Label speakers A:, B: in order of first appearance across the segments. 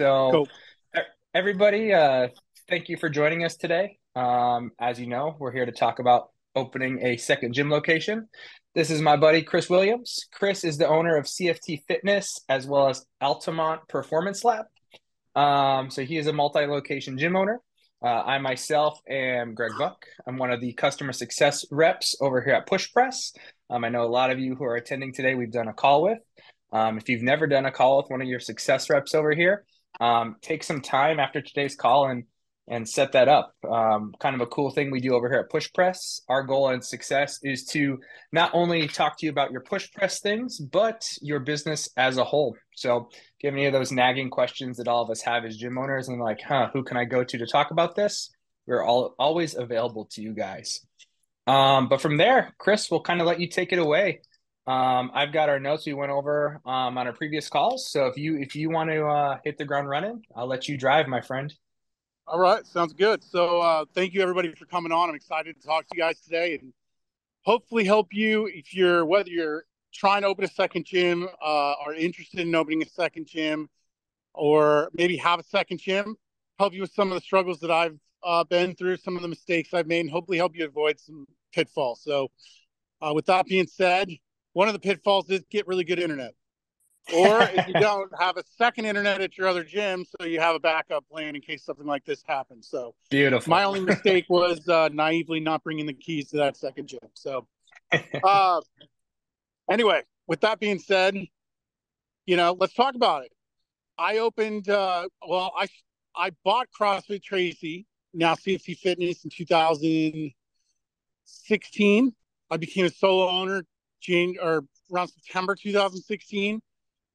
A: So,
B: Cool.
A: e- everybody, thank you for joining us today. As you know, we're here to talk about opening a second gym location. This is my buddy Chris Williams. Chris is the owner of CFT Fitness as well as Altamont Performance Lab. So he is a multi-location gym owner. I myself am Greg Buck. I'm one of the customer success reps over here at PushPress. I know a lot of you who are attending today, we've done a call with. If you've never done a call with one of your success reps over here, take some time after today's call and set that up. Kind of a cool thing we do over here at Push Press. Our goal and success is to not only talk to you about your push press things, but your business as a whole. So, if you have any of those nagging questions that all of us have as gym owners, and like, who can I go to talk about this? We're always available to you guys. But from there, Chris, we'll kind of let you take it away. I've got our notes we went over on our previous calls. So if you want to hit the ground running, I'll let you drive, my friend.
B: All right. Sounds good. So thank you everybody for coming on. I'm excited to talk to you guys today and hopefully help you if whether you're trying to open a second gym, are interested in opening a second gym, or maybe have a second gym, help you with some of the struggles that I've been through, some of the mistakes I've made, and hopefully help you avoid some pitfalls. So with that being said, one of the pitfalls is get really good internet. Or if you don't, have a second internet at your other gym so you have a backup plan in case something like this happens. So my
A: Beautiful.
B: only mistake was naively not bringing the keys to that second gym. So uh, anyway, with that being said, let's talk about it. I opened, I bought CrossFit Tracy, now CFC Fitness, in 2016. I became a solo owner around September 2016.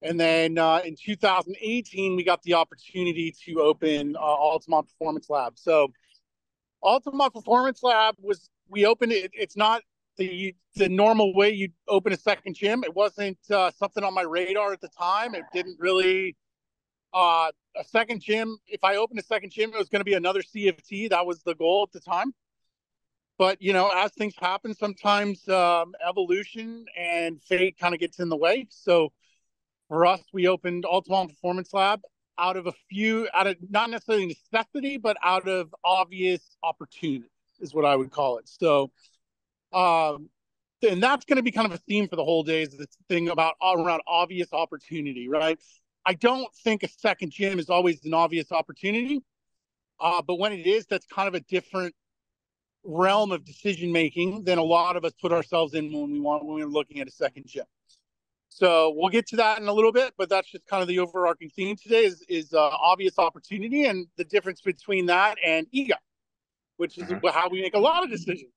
B: And then in 2018, we got the opportunity to open Altamont Performance Lab. So Altamont Performance Lab we opened it. It's not the normal way you open a second gym. It wasn't something on my radar at the time. It didn't really, a second gym. If I opened a second gym, it was going to be another CFT. That was the goal at the time. But, as things happen, sometimes evolution and fate kind of gets in the way. So for us, we opened Altamont Performance Lab out of not necessarily necessity, but out of obvious opportunity is what I would call it. So, and that's going to be kind of a theme for the whole day, is this thing about around obvious opportunity, right? I don't think a second gym is always an obvious opportunity, but when it is, that's kind of a different realm of decision making than a lot of us put ourselves in when we're looking at a second gym. So we'll get to that in a little bit, but that's just kind of the overarching theme today is obvious opportunity and the difference between that and ego, which is
A: Mhm.
B: how we make a lot of decisions.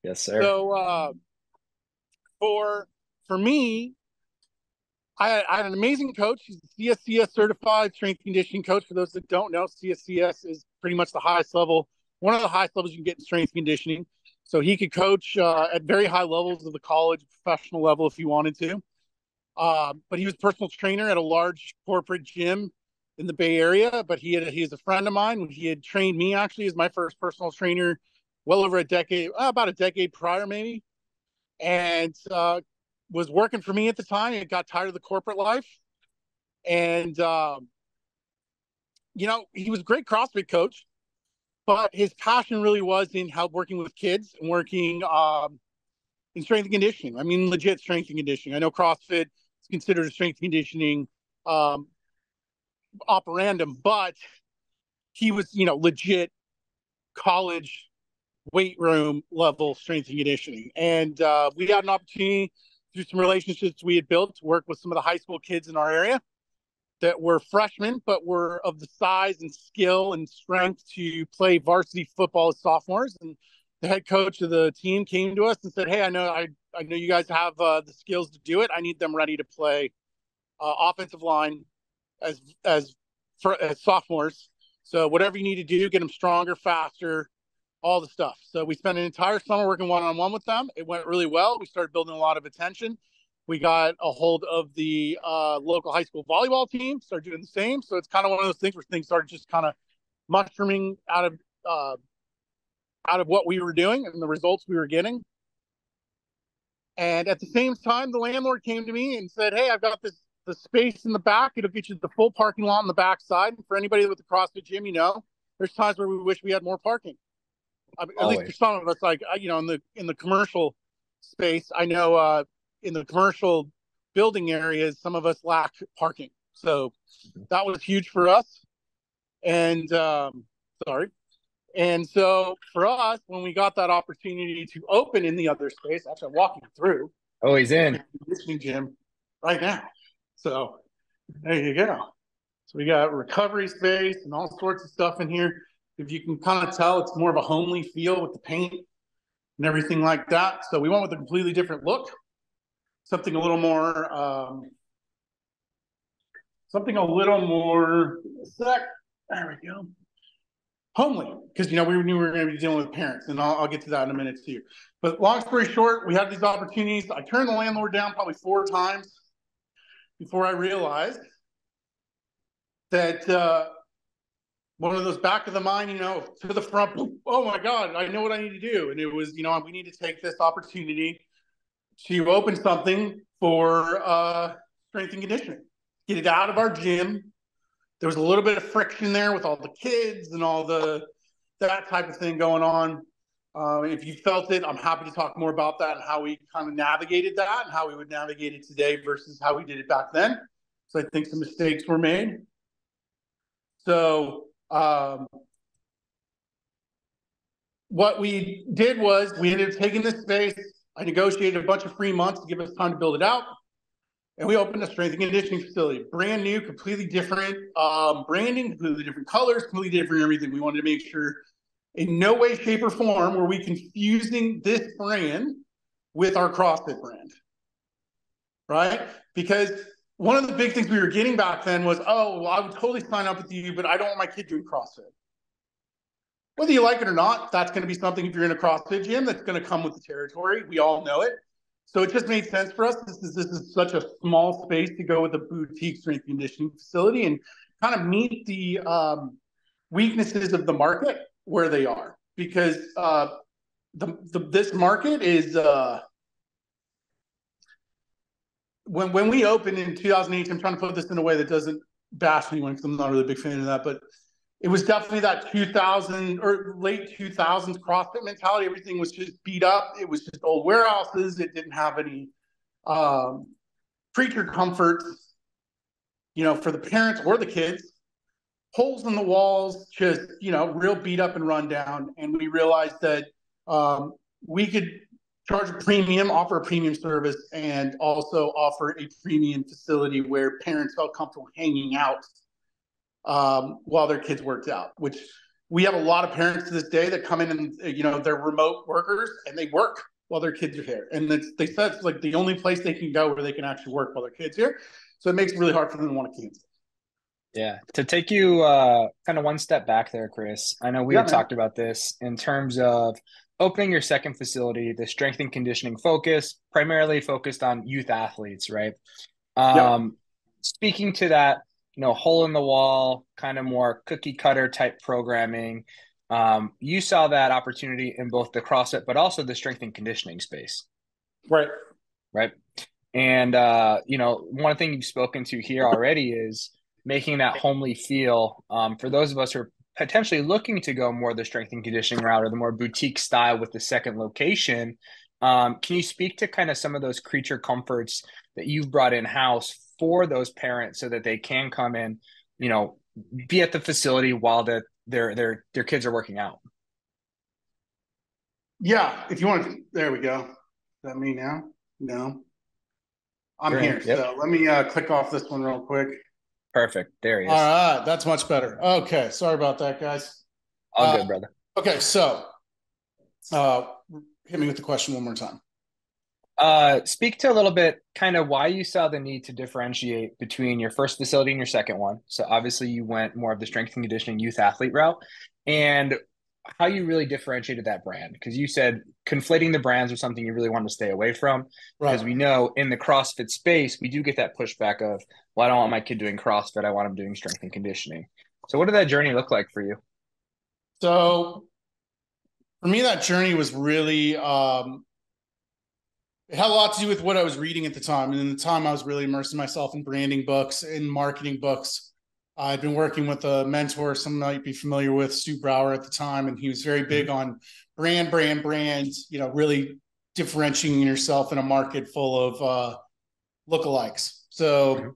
A: Yes, sir.
B: So for me, I had an amazing coach. He's a CSCS certified strength conditioning coach. For those that don't know, CSCS is pretty much the highest level, one of the highest levels you can get in strength conditioning. So he could coach at very high levels of the college professional level if he wanted to. But he was a personal trainer at a large corporate gym in the Bay Area. But he is a friend of mine. He had trained me actually as my first personal trainer, well over a decade, about a decade prior maybe, and was working for me at the time. He got tired of the corporate life, and he was a great CrossFit coach. But his passion really was in help working with kids and working in strength and conditioning. I mean, legit strength and conditioning. I know CrossFit is considered a strength conditioning um, operandum, but he was, legit college weight room level strength and conditioning. And we had an opportunity through some relationships we had built to work with some of the high school kids in our area that were freshmen, but were of the size and skill and strength to play varsity football as sophomores. And the head coach of the team came to us and said, "Hey, I know you guys have the skills to do it. I need them ready to play offensive line as as sophomores. So whatever you need to do, get them stronger, faster, all the stuff." So we spent an entire summer working one-on-one with them. It went really well. We started building a lot of attention. We got a hold of the local high school volleyball team, started doing the same. So it's kind of one of those things where things started just kind of mushrooming uh, out of what we were doing and the results we were getting. And at the same time, the landlord came to me and said, "Hey, I've got this the space in the back. It'll get you the full parking lot on the back side. And for anybody with a CrossFit gym, there's times where we wish we had more parking. At least for
A: Always.
B: some of us, like in the commercial space, I know in the commercial building areas, some of us lack parking. So that was huge for us. And sorry. And so for us, when we got that opportunity to open in the other space, actually I'm walking through
A: Oh, he's in.
B: conditioning gym right now. So there you go. So we got recovery space and all sorts of stuff in here. If you can kind of tell, it's more of a homely feel with the paint and everything like that. So we went with a completely different look, something a little more, there we go, homely, because we knew we were going to be dealing with parents, and I'll get to that in a minute too. But long story short, we had these opportunities. I turned the landlord down probably 4 times before I realized that one of those back of the mind, to the front, oh my God, I know what I need to do. And it was, we need to take this opportunity to open something for strength and conditioning, get it out of our gym. There was a little bit of friction there with all the kids and all that type of thing going on. If you felt it, I'm happy to talk more about that and how we kind of navigated that and how we would navigate it today versus how we did it back then. So I think some mistakes were made. So what we did was we ended up taking this space. I negotiated a bunch of free months to give us time to build it out. And we opened a strength and conditioning facility, brand new, completely different branding, completely different colors, completely different everything. We wanted to make sure in no way, shape, or form were we confusing this brand with our CrossFit brand, right? Because one of the big things we were getting back then was, oh, well, I would totally sign up with you, but I don't want my kid doing CrossFit. Whether you like it or not, that's going to be something, if you're in a CrossFit gym, that's going to come with the territory. We all know it. So it just made sense for us. This is such a small space to go with a boutique strength conditioning facility and kind of meet the weaknesses of the market where they are. Because this market is, when we opened in 2008, I'm trying to put this in a way that doesn't bash anyone because I'm not really a big fan of that, but it was definitely that 2000 or late 2000s CrossFit mentality. Everything was just beat up. It was just old warehouses. It didn't have any creature comforts, for the parents or the kids. Holes in the walls, just, real beat up and run down. And we realized that we could charge a premium, offer a premium service, and also offer a premium facility where parents felt comfortable hanging out while their kids worked out, which we have a lot of parents to this day that come in and, they're remote workers and they work while their kids are here. And they said it's like the only place they can go where they can actually work while their kids are here. So it makes it really hard for them to want to cancel.
A: Yeah. To take you kind of one step back there, Chris, I know we
B: Yeah,
A: had
B: man.
A: talked about this in terms of opening your second facility, the strength and conditioning focus, primarily focused on youth athletes, right?
B: Yep.
A: Speaking to that, hole in the wall, kind of more cookie cutter type programming, you saw that opportunity in both the CrossFit, but also the strength and conditioning space,
B: Right.
A: right? And one thing you've spoken to here already is making that homely feel for those of us who are potentially looking to go more the strength and conditioning route or the more boutique style with the second location. Can you speak to kind of some of those creature comforts that you've brought in house for those parents so that they can come in, be at the facility while their kids are working out?
B: Yeah. If you want to, there we go. Is that me now? No, I'm
A: You're in.
B: here.
A: Yep.
B: So let me click off this one real quick.
A: Perfect. There he
B: All
A: is.
B: right. That's much better. Okay. Sorry about that, guys.
A: All good, brother.
B: Okay. So uh, hit me with the question one more time.
A: Speak to a little bit kind of why you saw the need to differentiate between your first facility and your second one. So obviously you went more of the strength and conditioning youth athlete route and how you really differentiated that brand. Because you said conflating the brands was something you really wanted to stay away from. Because
B: Right.
A: we know in the CrossFit space, we do get that pushback of, well, I don't want my kid doing CrossFit. I want him doing strength and conditioning. So what did that journey look like for you?
B: So for me, that journey was really It had a lot to do with what I was reading at the time. And in the time, I was really immersing myself in branding books and marketing books. I'd been working with a mentor, some might be familiar with, Stu Brower at the time, and he was very big
A: Mhm.
B: on brand, really differentiating yourself in a market full of lookalikes.
A: Mhm.
B: So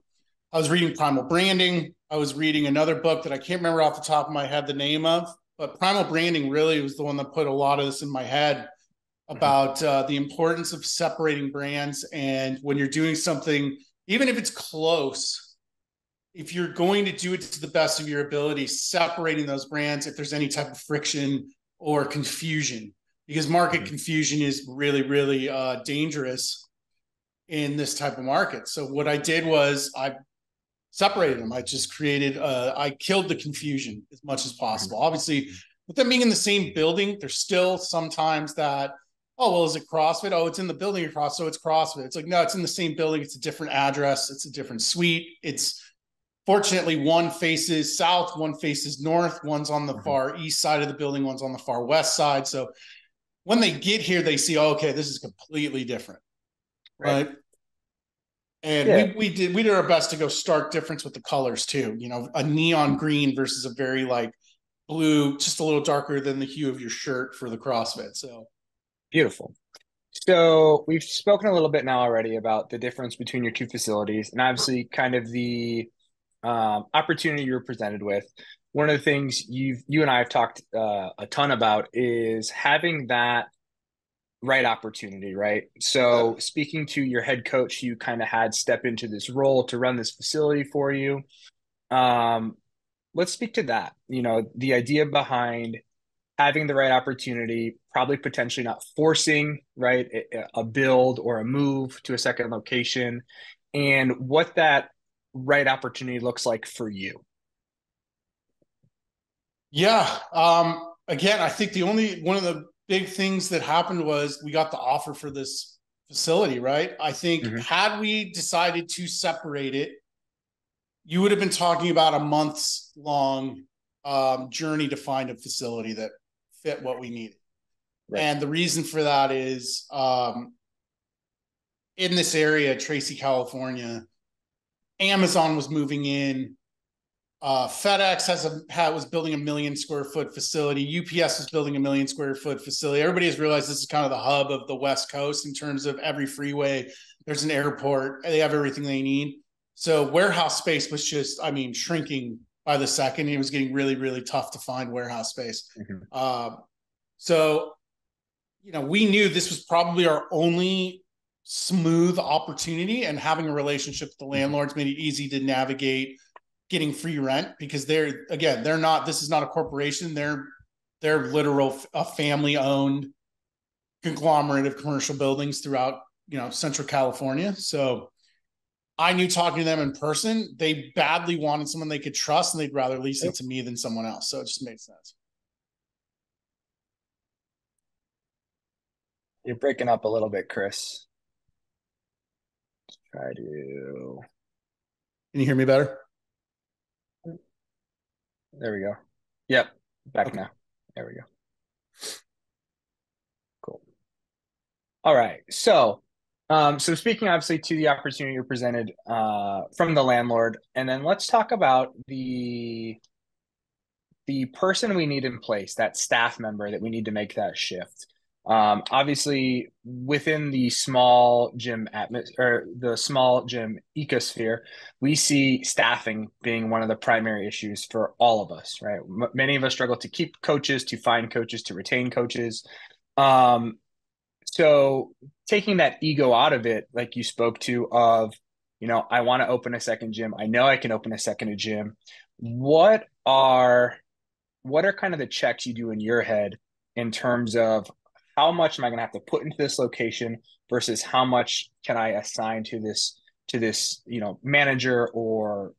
B: I was reading Primal Branding. I was reading another book that I can't remember off the top of my head the name of, but Primal Branding really was the one that put a lot of this in my head
A: Mhm.
B: about the importance of separating brands. And when you're doing something, even if it's close, if you're going to do it to the best of your ability, separating those brands if there's any type of friction or confusion, because market
A: Mhm.
B: confusion is really, really dangerous in this type of market. So what I did was I separated them. I just created, I killed the confusion as much as
A: Mhm.
B: possible. Obviously, with them being in the same building, there's still sometimes that, oh, well, is it CrossFit? Oh, it's in the building across, so it's CrossFit. It's like, no, it's in the same building. It's a different address. It's a different suite. It's fortunately one faces south, one faces north, one's on the
A: Mhm.
B: far east side of the building, one's on the far west side. So when they get here, they see, oh, okay, this is completely different,
A: Right.
B: right? And
A: Yeah.
B: we did our best to go stark difference with the colors too. You know, a neon green versus a very like blue, just a little darker than the hue of your shirt for the CrossFit. So
A: Beautiful. So we've spoken a little bit now already about the difference between your two facilities and obviously kind of the opportunity you're presented with. One of the things you and I have talked a ton about is having that right opportunity, right? So speaking to your head coach, you kind of had step into this role to run this facility for you. Um, let's speak to that. You know, the idea behind having the right opportunity, probably potentially not forcing, right, a build or a move to a second location, and what that right opportunity looks like for you.
B: yeah, again, I think the only one of the big things that happened was we got the offer for this facility, right? I think
A: Hmm.
B: had we decided to separate it, you would have been talking about a months long journey to find a facility that fit what we needed.
A: Right.
B: And the reason for that is in this area, Tracy, California, Amazon was moving in. FedEx was building a 1 million square foot facility. UPS was building a 1 million square foot facility. Everybody has realized this is kind of the hub of the West Coast in terms of every freeway. There's an airport. They have everything they need. So warehouse space was just, I mean, shrinking by the second. It was getting really, really tough to find warehouse space.
A: Hmm.
B: Uh, so we knew this was probably our only smooth opportunity, and having a relationship with the
A: Hmm.
B: landlords made it easy to navigate getting free rent because they're not, this is not a corporation. They're literal a family owned conglomerate of commercial buildings throughout, Central California. So I knew talking to them in person, they badly wanted someone they could trust and they'd rather lease it
A: Yep.
B: to me than someone else. So it just made sense.
A: You're breaking up a little bit, Chris. Try to.
B: Can you hear me better?
A: There we go. Yep. Back
B: Okay.
A: now. There we go. Cool. All right. So speaking obviously to the opportunity you're presented from the landlord, and then let's talk about the person we need in place, that staff member that we need to make that shift. Obviously, within the small gym atmosphere, or the small gym ecosphere, we see staffing being one of the primary issues for all of us, right? Many of us struggle to keep coaches, to find coaches, to retain coaches. Um, so taking that ego out of it, like you spoke to, of, I want to open a second gym. I know I can open a second gym. What are what are kind of the checks you do in your head in terms of how much am I going to have to put into this location versus how much can I assign to this manager or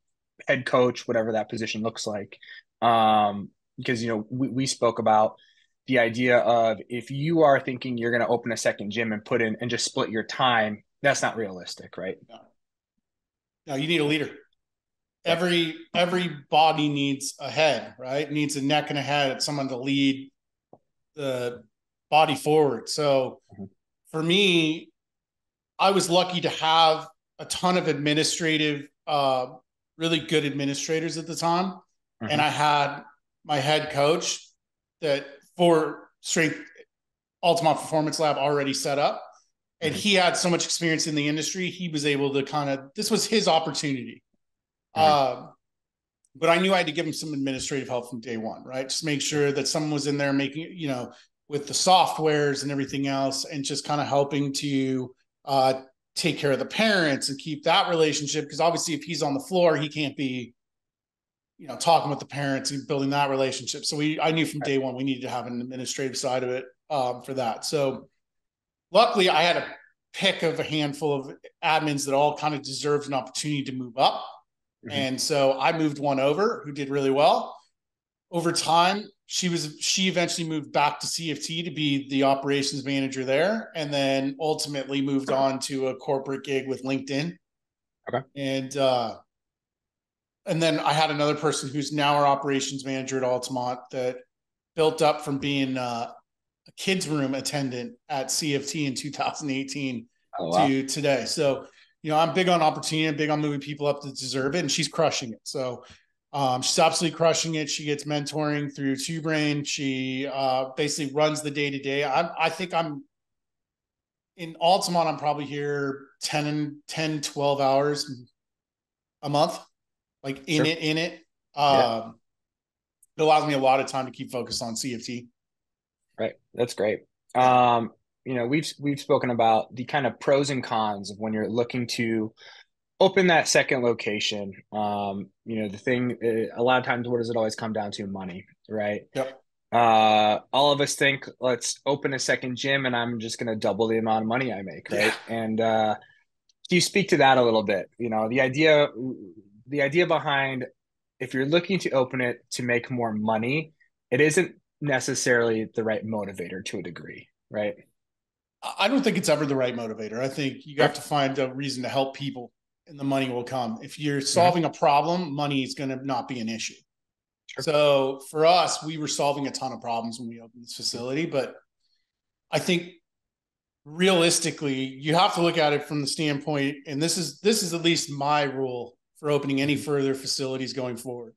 A: head coach, whatever that position looks like. Because we spoke about the idea of, if you are thinking you're going to open a second gym and put in and just split your time, that's not realistic, right?
B: No, no, you need a leader.
A: Right.
B: Every body needs a head, right? It needs a neck and a head, someone to lead the body forward. So
A: Mhm.
B: for me, I was lucky to have a ton of really good administrators at the time. And
A: Hmm.
B: I had my head coach that for strength Altamont Performance Lab already set up. And
A: Hmm.
B: he had so much experience in the industry. He was able to this was his opportunity.
A: Hmm.
B: Uh, but I knew I had to give him some administrative help from day one, right? Just make sure that someone was in there making, with the softwares and everything else, and just kind of helping to uh, take care of the parents and keep that relationship. Because obviously, if he's on the floor, he can't be, talking with the parents and building that relationship. So I knew from day one we needed to have an administrative side of it for that. So luckily, I had a pick of a handful of admins that all kind of deserved an opportunity to move up.
A: Hmm.
B: And so I moved one over who did really well. Over time, she eventually moved back to CFT to be the operations manager there, and then ultimately moved on to a corporate gig with LinkedIn.
A: Okay.
B: And then I had another person who's now our operations manager at Altamont that built up from being a kids room attendant at CFT in 2018
A: Oh, wow.
B: to today. So, I'm big on opportunity. I'm big on moving people up that deserve it, and she's crushing it. So, she's absolutely crushing it. She gets mentoring through Two Brain. She basically runs the day to day. I think I'm in Altamont. I'm probably here 12 hours a month, like in
A: Sure.
B: it, in it.
A: Yeah.
B: It allows me a lot of time to keep focused on CFT.
A: Right. That's great.
B: Yeah.
A: We've spoken about the kind of pros and cons of when you're looking to open that second location. The thing, a lot of times, what does it always come down to? Money, right?
B: Yep.
A: All of us think, let's open a second gym and I'm just going to double the amount of money I make,
B: Yeah.
A: right? And do you speak to that a little bit? The idea behind if you're looking to open it to make more money, it isn't necessarily the right motivator to a degree, right?
B: I don't think it's ever the right motivator. I think you have
A: Sure.
B: to find a reason to help people and the money will come. If you're
A: Hmm.
B: solving a problem, money is going to not be an issue.
A: Sure.
B: So for us, we were solving a ton of problems when we opened this facility. But I think realistically, you have to look at it from the standpoint, and this is at least my rule for opening any
A: Hmm.
B: further facilities going forward.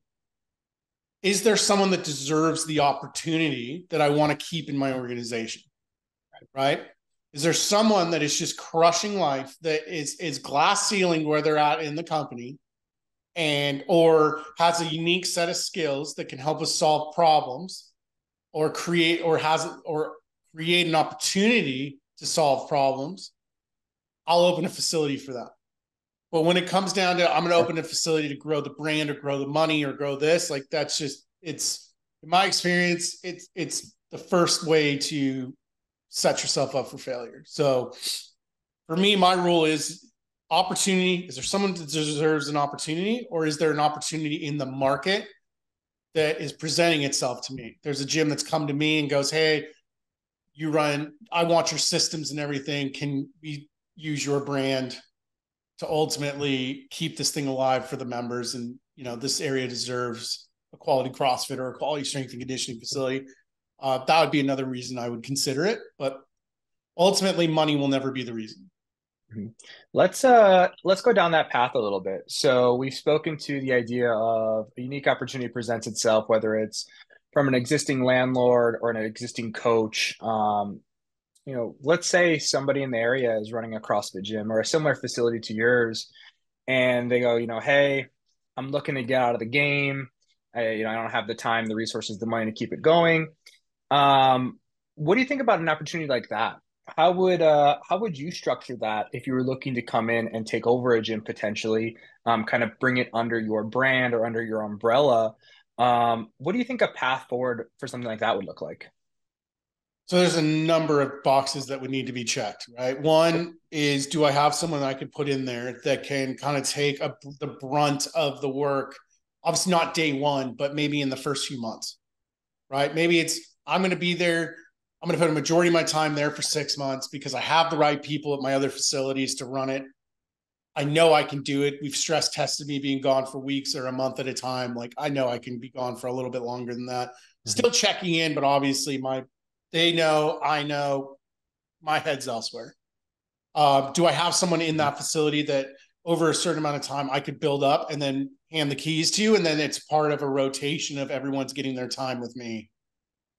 B: Is there someone that deserves the opportunity that I want to keep in my organization? Right? Is there someone that is just crushing life that is glass ceiling where they're at in the company and or has a unique set of skills that can help us solve problems or create an opportunity to solve problems? I'll open a facility for that. But when it comes down to I'm going to
A: Sure.
B: open a facility to grow the brand or grow the money or grow this, like that's just it's in my experience, it's the first way to set yourself up for failure. So for me, my rule is opportunity. Is there someone that deserves an opportunity, or is there an opportunity in the market that is presenting itself to me? There's a gym that's come to me and goes, "Hey, I want your systems and everything. Can we use your brand to ultimately keep this thing alive for the members? And this area deserves a quality CrossFit or a quality strength and conditioning facility." That would be another reason I would consider it. But ultimately, money will never be the reason.
A: Mhm. Let's go down that path a little bit. So we've spoken to the idea of a unique opportunity presents itself, whether it's from an existing landlord or an existing coach. Let's say somebody in the area is running a CrossFit gym or a similar facility to yours, and they go, hey, I'm looking to get out of the game. I don't have the time, the resources, the money to keep it going. Um, what do you think about an opportunity like that? How would you structure that if you were looking to come in and take over a gym potentially, kind of bring it under your brand or under your umbrella? What do you think a path forward for something like that would look like?
B: So there's a number of boxes that would need to be checked, right? One is, do I have someone I could put in there that can kind of take the brunt of the work? Obviously, not day one, but maybe in the first few months, right? Maybe I'm going to be there. I'm going to put a majority of my time there for 6 months because I have the right people at my other facilities to run it. I know I can do it. We've stress tested me being gone for weeks or a month at a time. Like I know I can be gone for a little bit longer than that.
A: Mhm.
B: Still checking in, but obviously they know, I know my head's elsewhere. Do I have someone in that facility that over a certain amount of time I could build up and then hand the keys to you, and then it's part of a rotation of everyone's getting their time with me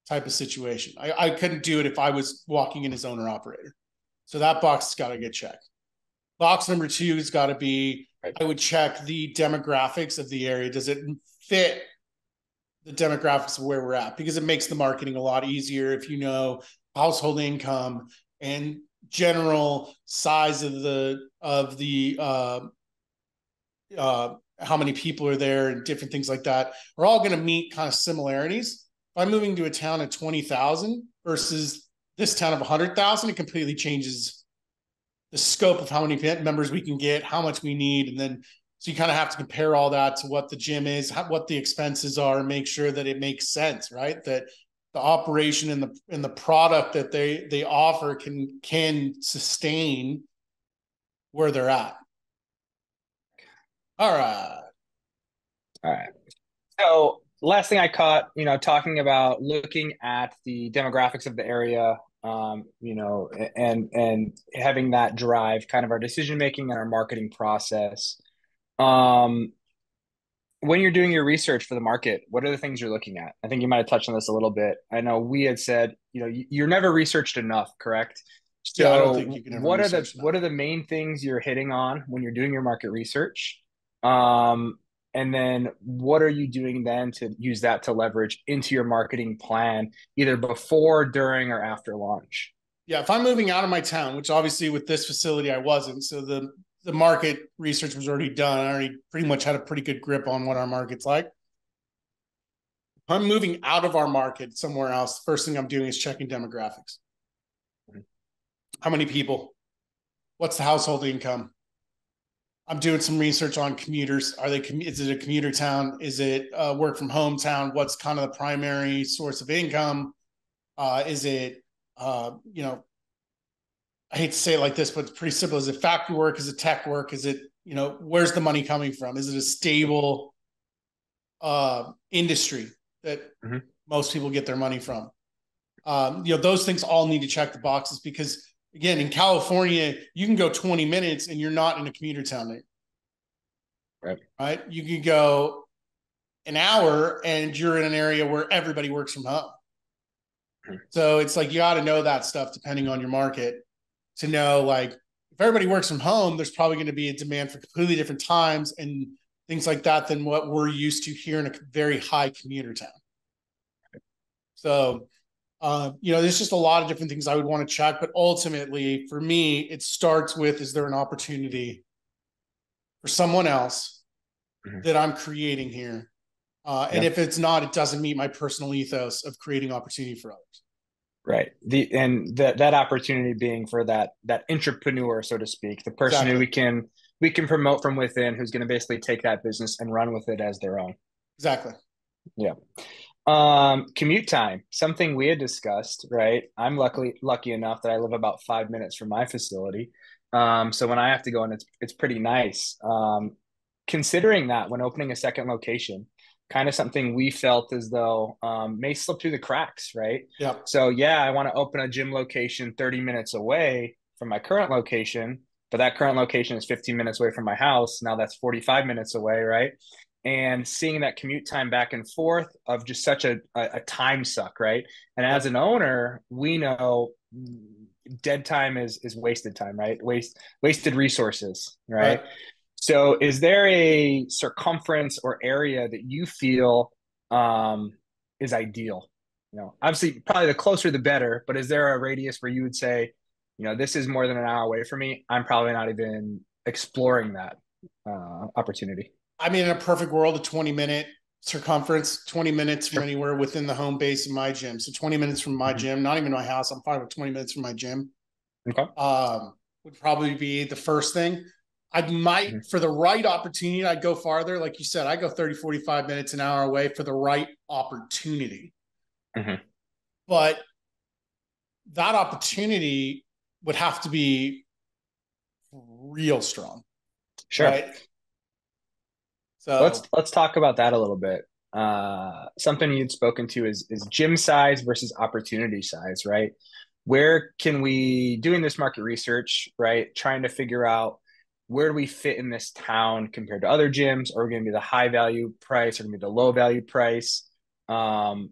B: type of situation. I couldn't do it if I was walking in as owner operator. So that box has got to get checked. Box number two has got to be,
A: Right.
B: I would check the demographics of the area. Does it fit the demographics of where we're at? Because it makes the marketing a lot easier if you know household income and general size of how many people are there and different things like that are all going to meet kind of similarities. If I'm moving to a town of 20,000 versus this town of 100,000, it completely changes the scope of how many members we can get, how much we need, and then so you kind of have to compare all that to what the gym is, what the expenses are, and make sure that it makes sense, right? That the operation and the product that they offer can sustain where they're at. All right.
A: All right. So last thing I caught, talking about looking at the demographics of the area, and having that drive kind of our decision making and our marketing process. Um, when you're doing your research for the market, what are the things you're looking at? I think you might have touched on this a little bit. I know we had said, you're never researched enough, correct?
B: Yeah, I don't think
A: So
B: you can ever
A: what are the
B: research enough.
A: what are the main things you're hitting on when you're doing your market research? Um, and then what are you doing then to use that to leverage into your marketing plan, either before, during, or after launch?
B: Yeah, if I'm moving out of my town, which obviously with this facility I wasn't, so the market research was already done. I already pretty much had a pretty good grip on what our market's like. If I'm moving out of our market somewhere else, the first thing I'm doing is checking demographics. How many people? What's the household income? I'm doing some research on commuters. Is it a commuter town? Is it a work from home town? What's kind of the primary source of income? Is it, I hate to say it like this, but it's pretty simple. Is it factory work? Is it tech work? Is it, where's the money coming from? Is it a stable industry that
A: Mm-hmm.
B: most people get their money from? Those things all need to check the boxes because, again, in California, you can go 20 minutes and you're not in a commuter town,
A: Right.
B: right? You can go an hour and you're in an area where everybody works from home.
A: Mhm.
B: So it's like you got to know that stuff depending on your market to know like if everybody works from home, there's probably going to be a demand for completely different times and things like that than what we're used to here in a very high commuter town. So, there's just a lot of different things I would want to check, but ultimately for me, it starts with, is there an opportunity for someone else
A: Mhm.
B: that I'm creating here? And
A: Yeah.
B: if it's not, it doesn't meet my personal ethos of creating opportunity for others.
A: Right. That opportunity being for that entrepreneur, so to speak, the person who
B: Exactly.
A: we can promote from within, who's going to basically take that business and run with it as their own.
B: Exactly.
A: Yeah. Commute time, something we had discussed, right? I'm lucky enough that I live about 5 minutes from my facility. So when I have to go in, it's pretty nice. Considering that when opening a second location, kind of something we felt as though may slip through the cracks, right?
B: Yeah.
A: So yeah, I want to open a gym location 30 minutes away from my current location, but that current location is 15 minutes away from my house. Now that's 45 minutes away, right? And seeing that commute time back and forth of just such a time suck, right? And as
B: Yep.
A: an owner, we know dead time is wasted time, right? Wasted resources,
B: Right.
A: right? So is there a circumference or area that you feel um, is ideal? Obviously probably the closer the better, but is there a radius where you would say, this is more than an hour away from me? I'm probably not even exploring that opportunity.
B: I mean, in a perfect world, a 20-minute circumference, 20 minutes from
A: Sure.
B: anywhere within the home base of my gym. So 20 minutes from my
A: Mhm.
B: gym, not even my house. I'm fine with 20 minutes from my gym.
A: Okay.
B: Would probably be the first thing. I might,
A: Mhm.
B: for the right opportunity, I'd go farther. Like you said, I go 30, 45 minutes, an hour away for the right opportunity.
A: Mhm.
B: But that opportunity would have to be real strong,
A: Sure.
B: right?
A: Let's
B: So,
A: let's talk about that a little bit. Something you'd spoken to is gym size versus opportunity size, right? where can we doing this market research, right? Trying to figure out where do we fit in this town compared to other gyms? Are we going to be the high value price? Are we going to be the low value price? Um,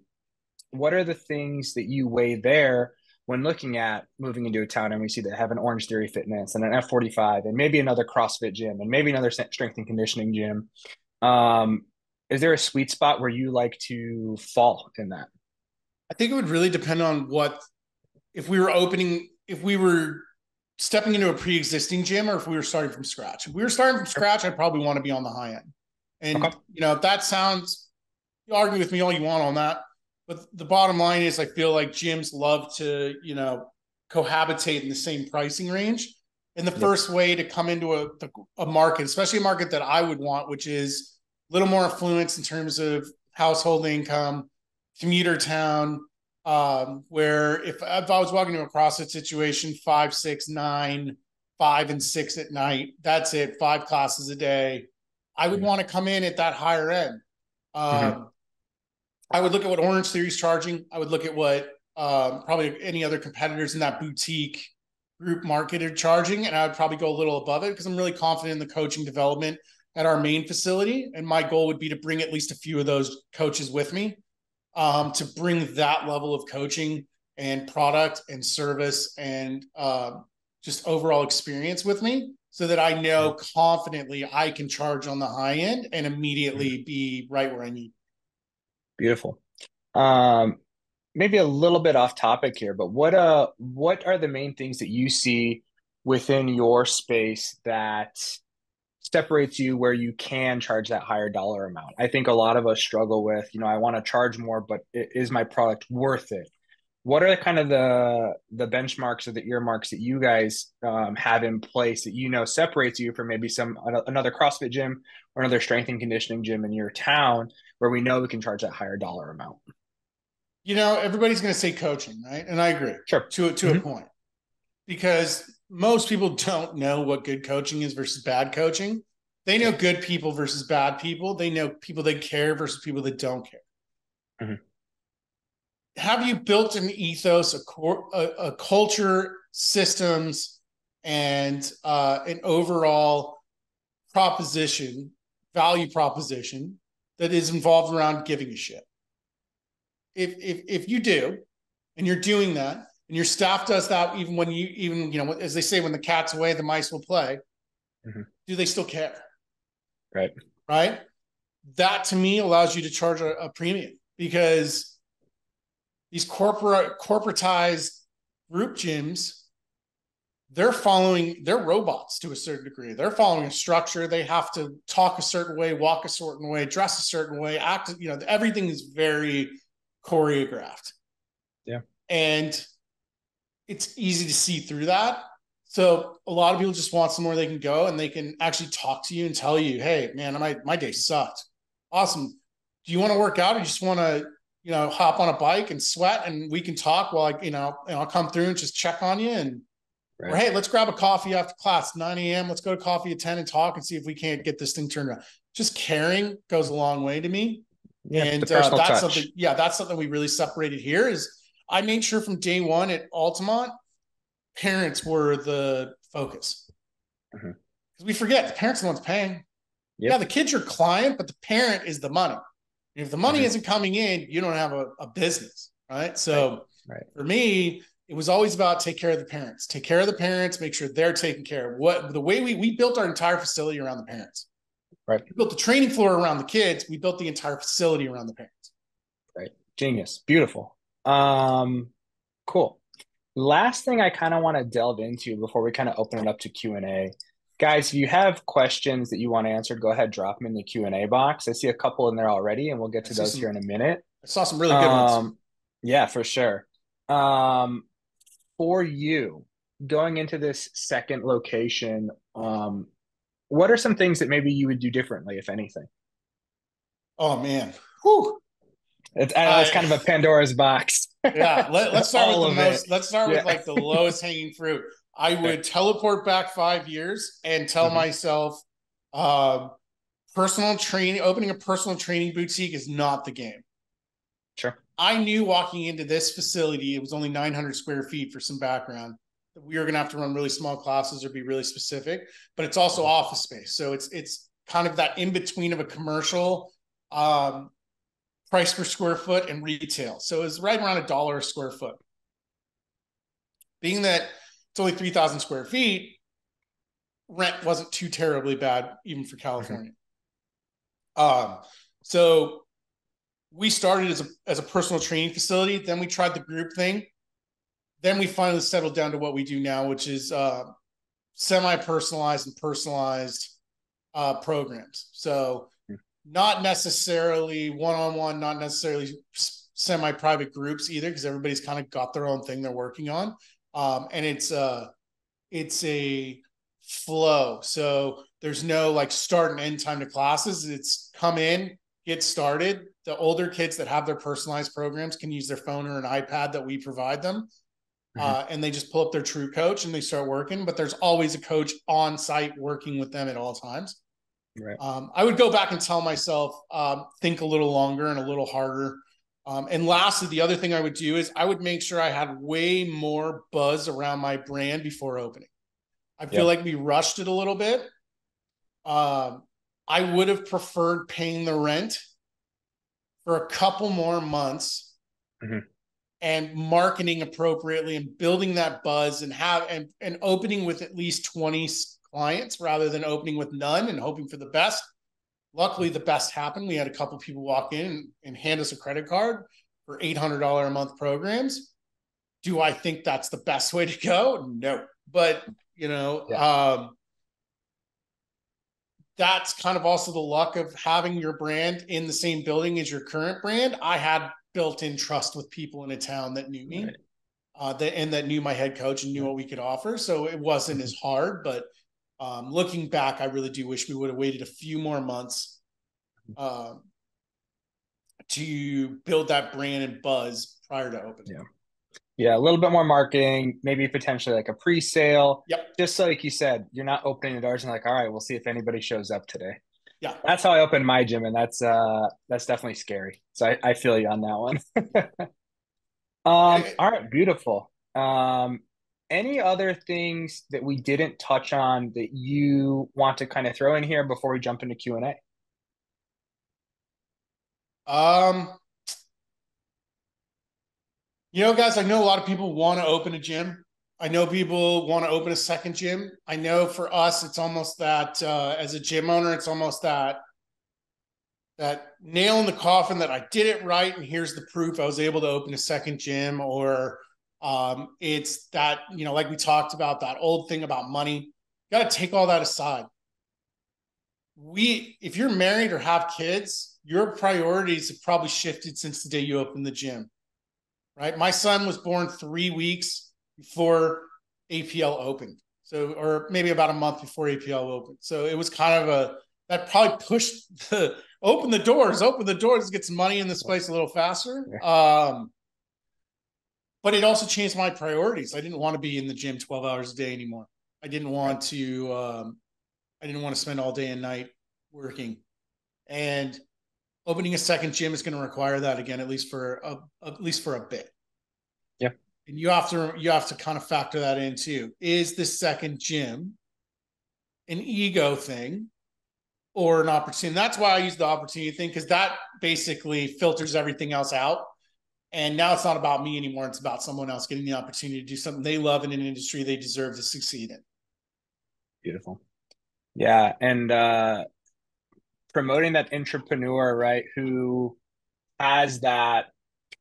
A: what are the things that you weigh there when looking at moving into a town and we see that have an Orange Theory Fitness and an F45 and maybe another CrossFit gym and maybe another strength and conditioning gym? Um, is there a sweet spot where you like to fall in that?
B: I think it would really depend on what, if we were stepping into a pre-existing gym or if we were starting from scratch. If we were starting from
A: Sure.
B: scratch, I'd probably want to be on the high end.
A: Okay.
B: And, if that sounds, you argue with me all you want on that. But the bottom line is I feel like gyms love to, cohabitate in the same pricing range. And the
A: Yep.
B: first way to come into a market, especially a market that I would want, which is a little more affluence in terms of household income, commuter town, where if I was walking to a CrossFit situation, 5, 6, 9, 5 and 6 at night, that's it, 5 classes a day. I would want to come in at that higher end.
A: Mm-hmm.
B: Um, I would look at what Orange Theory is charging. I would look at what probably any other competitors in that boutique group market are charging, and I would probably go a little above it because I'm really confident in the coaching development at our main facility. And my goal would be to bring at least a few of those coaches with me, to bring that level of coaching and product and service and just overall experience with me so that I know confidently I can charge on the high end and immediately be right where I need.
A: Beautiful. Um, Maybe a little bit off topic here, but what are the main things that you see within your space that separates you where you can charge that higher dollar amount? I think a lot of us struggle with, I want to charge more, but is my product worth it? What are kind of the benchmarks or the earmarks that you guys have in place that separates you from maybe another CrossFit gym or another strength and conditioning gym in your town where we know we can charge that higher dollar amount?
B: Everybody's going to say coaching, right? And I agree
A: Sure.
B: to a
A: Hmm.
B: point because most people don't know what good coaching is versus bad coaching. They know
A: Yep.
B: good people versus bad people. They know people that care versus people that don't care.
A: Hmm.
B: Have you built an ethos, a culture, systems, and an overall proposition, value proposition that is involved around giving a shit? If you do, and you're doing that, and your staff does that, as they say, when the cat's away, the mice will play.
A: Hmm.
B: Do they still care?
A: Right.
B: Right. That to me allows you to charge a premium because these corporatized group gyms, they're robots to a certain degree. They're following a structure. They have to talk a certain way, walk a certain way, dress a certain way, act, everything is very choreographed.
A: Yeah.
B: And it's easy to see through that. So a lot of people just want somewhere they can go and they can actually talk to you and tell you, hey, man, my day sucked. Awesome. Do you want to work out or you just want to, hop on a bike and sweat and we can talk while and I'll come through and just check on you or
A: Right.
B: hey, let's grab a coffee after class, 9 a.m. Let's go to coffee at 10 and talk and see if we can't get this thing turned around. Just caring goes a long way to me.
A: Yeah.
B: And
A: The personal
B: that's something,
A: touch.
B: yeah, that's something we really separated here is I made sure from day one at Altamont, parents were the focus.
A: Hmm.
B: Because we forget the parents are the ones paying. Yeah,
A: Yep.
B: the kid's your client, but the parent is the money. And if the money
A: Hmm.
B: isn't coming in, you don't have a business, right?
A: Right.
B: So
A: Right.
B: for me, it was always about take care of the parents, take care of the parents, make sure they're taken care of. What the way we built our entire facility around the parents.
A: Right.
B: We built the training floor around the kids. We built the entire facility around the parents.
A: Right. Genius. Beautiful. Cool. Last thing I kind of want to delve into before we kind of open it up to Q&A. Guys, if you have questions that you want answered, go ahead, drop them in the Q&A box. I see a couple in there already, and we'll get
B: I
A: to
B: see
A: those
B: some.
A: here in a minute.
B: I saw some really good ones.
A: Um, yeah, for sure. Um, for you, going into this second location, what are some things that maybe you would do differently, if anything?
B: Oh man, whew.
A: I know it's
B: I
A: kind of a Pandora's box.
B: Yeah, let's start with
A: All
B: the
A: of it.
B: most. Let's start with
A: Yeah.
B: like the lowest hanging fruit. I
A: Okay.
B: would teleport back 5 years and tell
A: Hmm.
B: myself, uh, personal training, opening a personal training boutique is not the game.
A: Sure.
B: I knew walking into this facility, it was only 900 square feet for some background, that we were going to have to run really small classes or be really specific, but it's also office space. So it's kind of that in between of a commercial um, price per square foot and retail. So it's right around $1 a square foot. Being that it's only 3,000 square feet, rent wasn't too terribly bad, even for
A: Mm-hmm.
B: California. Um, so we started as a personal training facility. Then we tried the group thing. Then we finally settled down to what we do now, which is semi-personalized and personalized programs. So not necessarily one-on-one, not necessarily semi-private groups either, because everybody's kind of got their own thing they're working on, and it's a flow. So there's no like start and end time to classes. It's come in, get started. The older kids that have their personalized programs can use their phone or an iPad that we provide them.
A: Mm-hmm.
B: And they just pull up their true coach and they start working, but there's always a coach on site working with them at all times.
A: Right.
B: I would go back and tell myself, think a little longer and a little harder. And lastly, the other thing I would do is I would make sure I had way more buzz around my brand before opening. I feel
A: Yeah.
B: like we rushed it a little bit. Um, I would have preferred paying the rent for a couple more months
A: Mm-hmm.
B: and marketing appropriately and building that buzz and opening with at least 20 clients rather than opening with none and hoping for the best. Luckily, the best happened. We had a couple people walk in and hand us a credit card for $800 a month programs. Do I think that's the best way to go? No, but you know,
A: Yeah.
B: that's kind of also the luck of having your brand in the same building as your current brand. I had built-in trust with people in a town that knew me,
A: Right.
B: and that knew my head coach and knew
A: Right.
B: what we could offer. So it wasn't
A: Mm-hmm.
B: as hard. But looking back, I really do wish we would have waited a few more months um, to build that brand and buzz prior to opening.
A: Yeah. Yeah. A little bit more marketing, maybe potentially like a pre-sale.
B: Yep.
A: Just so, like you said, you're not opening the doors and like, all right, we'll see if anybody shows up today.
B: Yeah.
A: That's how I opened my gym, and that's definitely scary. So I feel you on that one. All right, beautiful. Any other things that we didn't touch on that you want to kind of throw in here before we jump into Q&A?
B: Um, guys, I know a lot of people want to open a gym. I know people want to open a second gym. I know for us, it's almost that as a gym owner, it's almost that nail in the coffin that I did it right, and here's the proof I was able to open a second gym. Or it's that, like we talked about, that old thing about money. Got to take all that aside. If you're married or have kids, your priorities have probably shifted since the day you opened the gym, right? My son was born 3 weeks before APL opened. So, or maybe about a month before APL opened. So it was kind of that probably pushed open the doors, get some money in this place a little faster.
A: Yeah.
B: But it also changed my priorities. I didn't want to be in the gym 12 hours a day anymore. I didn't
A: Right.
B: want to, spend all day and night working. And opening a second gym is going to require that again, at least for a bit.
A: Yeah.
B: And you have to kind of factor that in too. Is this second gym an ego thing or an opportunity? And that's why I use the opportunity thing, because that basically filters everything else out. And now it's not about me anymore. It's about someone else getting the opportunity to do something they love in an industry they deserve to succeed in.
A: Beautiful. Yeah, and promoting that entrepreneur, right, who has that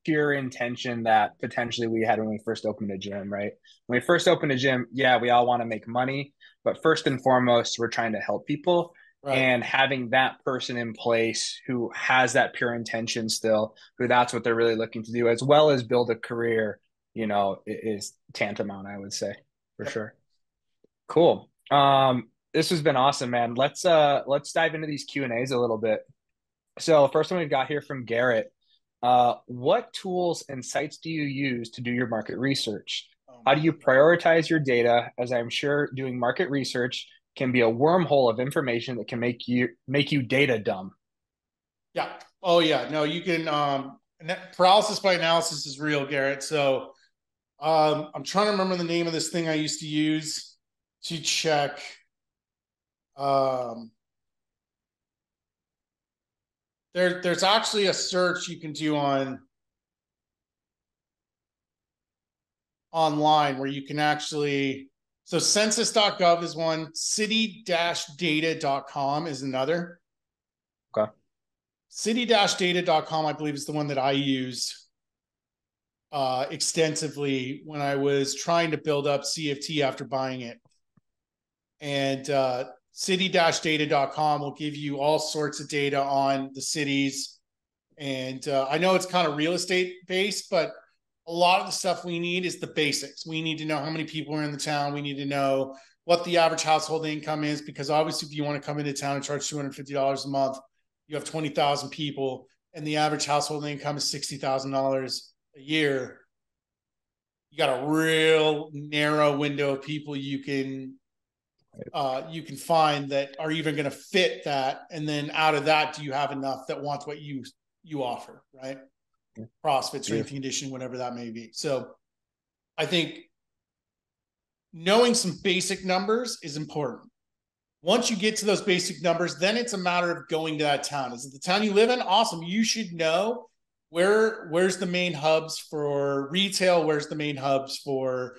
A: pure intention that potentially we had when we first opened a gym, right? When we first opened a gym, yeah, we all want to make money, but first and foremost, we're trying to help people.
B: Right.
A: And having that person in place who has that pure intention still, who that's what they're really looking to do, as well as build a career, is tantamount, I would say, for
B: Yep.
A: sure. Cool. This has been awesome, man. Let's dive into these Q&As a little bit. So first one we've got here from Garrett. What tools and sites do you use to do your market research?
B: Oh
A: How do
B: man.
A: you prioritize your data? As I'm sure doing market research can be a wormhole of information that can make you data dumb.
B: Yeah. Oh yeah. No, you can. paralysis by analysis is real, Garrett. So I'm trying to remember the name of this thing I used to use to check. Um, there's actually a search you can do online where you can actually. So census.gov is one. City-data.com is another.
A: Okay.
B: City-data.com, I believe, is the one that I used extensively when I was trying to build up CFT after buying it. And city-data.com will give you all sorts of data on the cities. And I know it's kind of real estate based, but a lot of the stuff we need is the basics. We need to know how many people are in the town. We need to know what the average household income is, because obviously, if you want to come into town and charge $250 a month, you have 20,000 people, and the average household income is $60,000 a year. You got a real narrow window of people you can find that are even going to fit that, and then out of that, do you have enough that wants what you offer, right? CrossFit, strength and
A: Beautiful.
B: conditioning, whatever that may be. So I think knowing some basic numbers is important. Once you get to those basic numbers, then it's a matter of going to that town. Is it the town you live in? Awesome. You should know where's the main hubs for retail, where's the main hubs for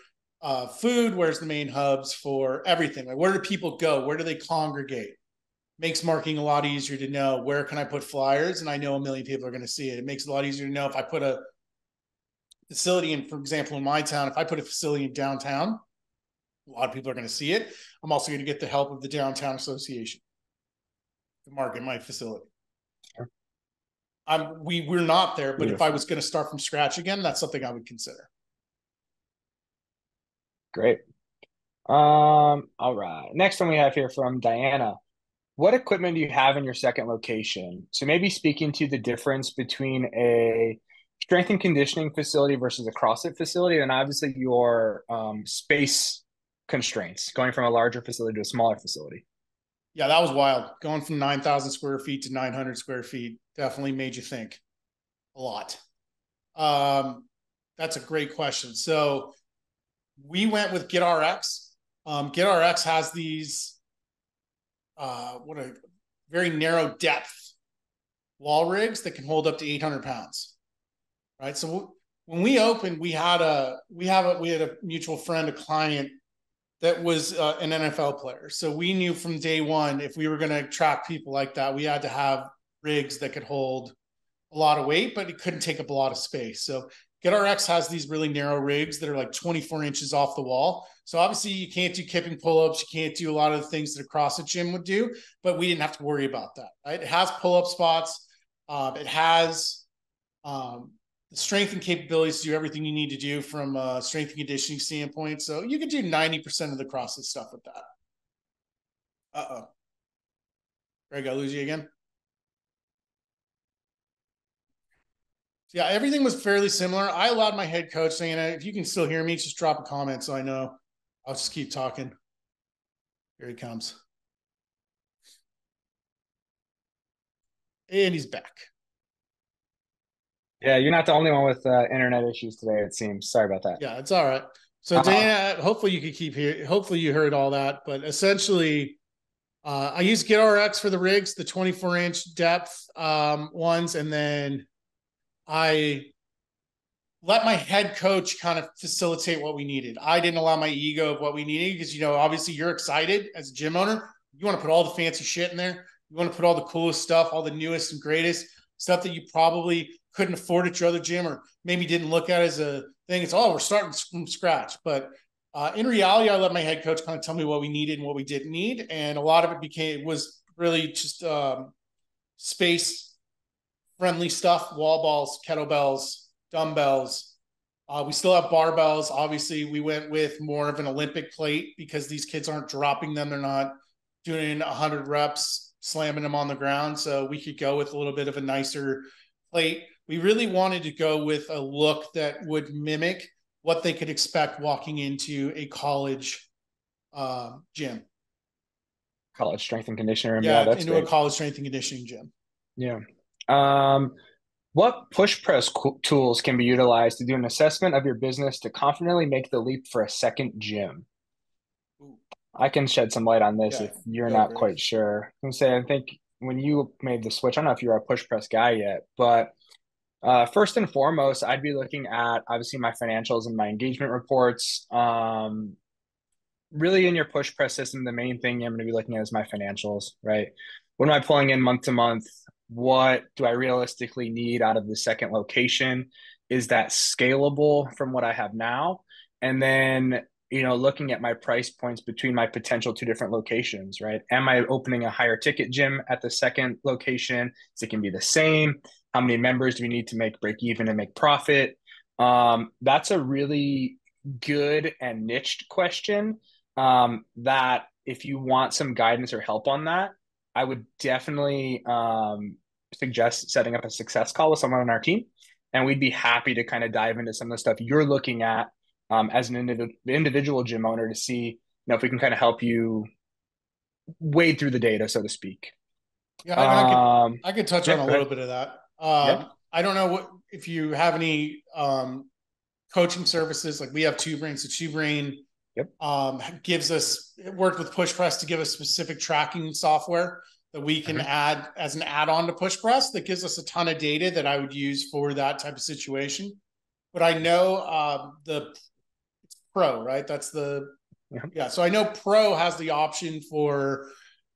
B: food, where's the main hubs for everything. Like, where do people go? Where do they congregate? Makes marketing a lot easier to know where can I put flyers, and I know a million people are going to see it. It makes it a lot easier to know if I put a facility in, for example, in my town, if I put a facility in downtown, a lot of people are going to see it. I'm also going to get the help of the downtown association to market my facility.
A: Sure.
B: We're not there, but if I
A: Beautiful.
B: was going to start from scratch again, that's something I would consider.
A: Great. All right. Next one we have here from Diana. What equipment do you have in your second location? So maybe speaking to the difference between a strength and conditioning facility versus a CrossFit facility, and obviously your space constraints going from a larger facility to a smaller facility.
B: Yeah, that was wild. Going from 9,000 square feet to 900 square feet definitely made you think a lot. That's a great question. So we went with GetRx. GetRx has these what a very narrow depth wall rigs that can hold up to 800 pounds. Right. So when we opened, we had a mutual friend, a client that was an NFL player. So we knew from day one, if we were going to attract people like that, we had to have rigs that could hold a lot of weight, but it couldn't take up a lot of space. So GetRx has these really narrow rigs that are like 24 inches off the wall. So obviously you can't do kipping pull-ups. You can't do a lot of the things that a CrossFit gym would do, but we didn't have to worry about that. Right? It has pull-up spots. It has the strength and capabilities to do everything you need to do from a strength and conditioning standpoint. So you can do 90% of the CrossFit stuff with that. Uh-oh. Greg, I lose you again? Yeah, everything was fairly similar. I allowed my head coach saying, if you can still hear me, just drop a comment so I know. I'll just keep talking. Here he comes. And he's back.
A: Yeah, you're not the only one with internet issues today, it seems. Sorry about that.
B: Yeah, it's all right. So
A: Uh,
B: Dana, hopefully you could keep here. Hopefully you heard all that. But essentially, I use GetRx for the rigs, the 24-inch depth ones, and then I let my head coach kind of facilitate what we needed. I didn't allow my ego of what we needed because, obviously you're excited as a gym owner. You want to put all the fancy shit in there. You want to put all the coolest stuff, all the newest and greatest stuff that you probably couldn't afford at your other gym or maybe didn't look at as a thing. It's, we're starting from scratch. But in reality, I let my head coach kind of tell me what we needed and what we didn't need. And a lot of it was really just space friendly stuff, wall balls, kettlebells, dumbbells. We still have barbells. Obviously, we went with more of an Olympic plate because these kids aren't dropping them. They're not doing 100 reps, slamming them on the ground. So we could go with a little bit of a nicer plate. We really wanted to go with a look that would mimic what they could expect walking into a college gym.
A: College strength and conditioning room. Yeah,
B: Yeah,
A: that's
B: into a
A: great.
B: college strength and conditioning gym.
A: Yeah. Um, What push press tools can be utilized to do an assessment of your business to confidently make the leap for a second gym?
B: Ooh,
A: I can shed some light on this
B: yeah,
A: if you're
B: go,
A: not
B: Greg.
A: quite sure. I think when you made the switch, I don't know if you're a push press guy yet, but first and foremost, I'd be looking at obviously my financials and my engagement reports. Really in your push press system, the main thing I'm going to be looking at is my financials, right? What am I pulling in month to month? What do I realistically need out of the second location? Is that scalable from what I have now? And then, looking at my price points between my potential two different locations, right? Am I opening a higher ticket gym at the second location? Is it going to be the same? How many members do we need to make break even and make profit? That's a really good and niched question that if you want some guidance or help on that, I would definitely suggest setting up a success call with someone on our team. And we'd be happy to kind of dive into some of the stuff you're looking at as an individual gym owner to see, if we can kind of help you wade through the data, so to speak.
B: Yeah, and
A: Um,
B: I could touch on
A: yeah,
B: a
A: go
B: little
A: ahead.
B: bit of that.
A: Yeah,
B: I don't know what if you have any coaching services. Like we have Two Brain, so Two Brain
A: yep.
B: gives us it worked with PushPress to give us specific tracking software that we can
A: Mm-hmm.
B: add as an add-on to PushPress that gives us a ton of data that I would use for that type of situation. But I know the Pro, right? That's the
A: Yeah.
B: yeah. So I know Pro has the option for